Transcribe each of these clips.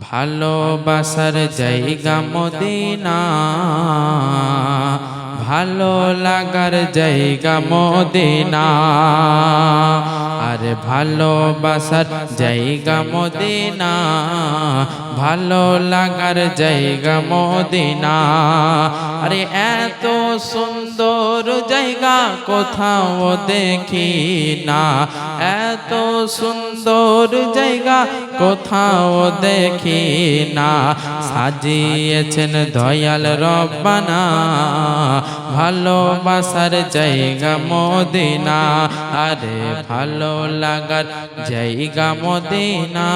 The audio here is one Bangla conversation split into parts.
ভালোবাসার জায়গা মদিনা, ভালো লাগার জায়গা মদিনা। আরে ভালোবাসার জায়গা মদিনা, ভালো লাগার জায়গা মদিনা। আরে এত সুন্দর জায়গা কোথাও দেখি না, এত সুন্দর জায়গা কোথাও দেখি না। সাজিয়েছেন দয়াল রব্বানা, ভালোবাসার জায়গা মদিনা। আরে ভালো লাগার জায়গা মদিনা,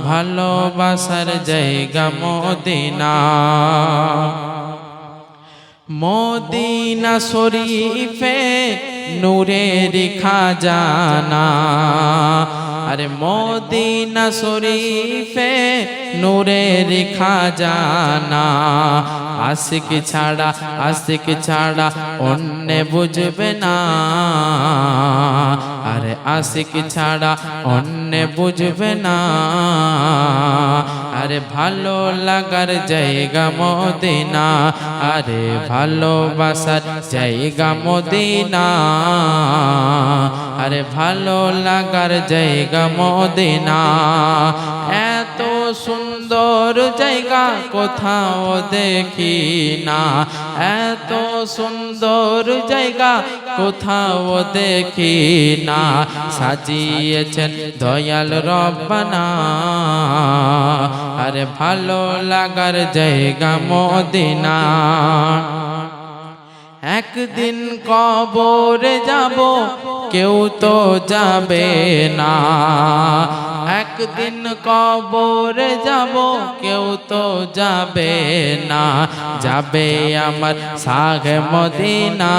ভালোবাসার জায়গা মদিনা। মদিনা শরীফে নূরের খাজানা, আরে মদিনা শরীফে নূরের খাজানা। আশিক ছাড়া অন্য বুঝবে না, আরে আশিক ছাড়া অন্য বুঝবে না। আরে ভালো লাগার জায়গা মদিনা, আরে ভালোবাসার জায়গা মদিনা। আরে ভালো লাগার জায়গা মদিনা। এত সুন্দর জায়গা কোথাও দেখি না, এত সুন্দর জায়গা কোথাও দেখি না। সাজিয়েছেন দয়াল রব্বানা, আরে ভালো লাগার জায়গা মদিনা। একদিন কবরে যাব কেউ তো যাবে না, একদিন কবরে যাব কেউ তো যাবে না। যাবে আমার সাগে মদিনা,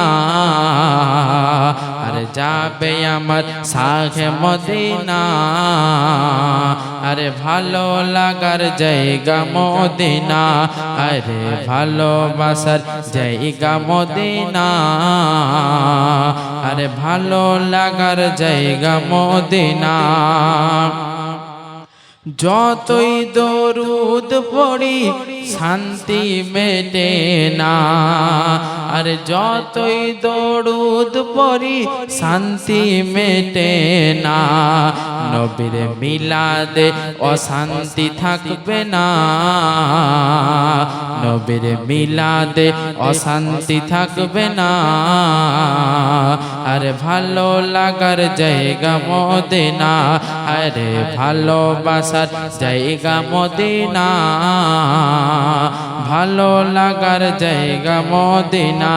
আরে যাবে আমার সাগে মদিনা। আরে ভালো লাগার জায়গা মদিনা, আরে ভালোবাসার জায়গা মদিনা। আরে ভালো লাগার জায়গা মদিনা। যতই দরুদ পড়ি শান্তি মেটে না, আরে যতই দরুদ পড়ি শান্তি মেটে না। নবীর মিলাদে অশান্তি থাকবে না, নবীর মিলাদে অশান্তি থাকবে না। আরে ভালো লাগার জায়গা মদিনা, আরে ভালোবাসার জায়গা মদিনা। ভালো লাগার জায়গা মদিনা।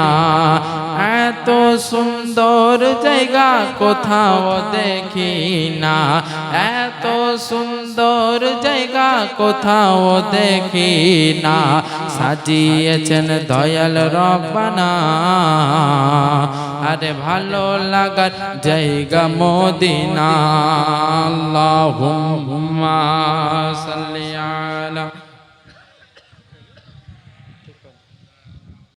এত সুন্দর জায়গা কোথাও দেখি না, এত সুন্দর জায়গা কোথাও দেখি না। সাজিয়েছেন দয়াল রব্বানা, আরে ভালো লাগার জায়গা মদিনা। আল্লাহুম্মা সাল্লি আলা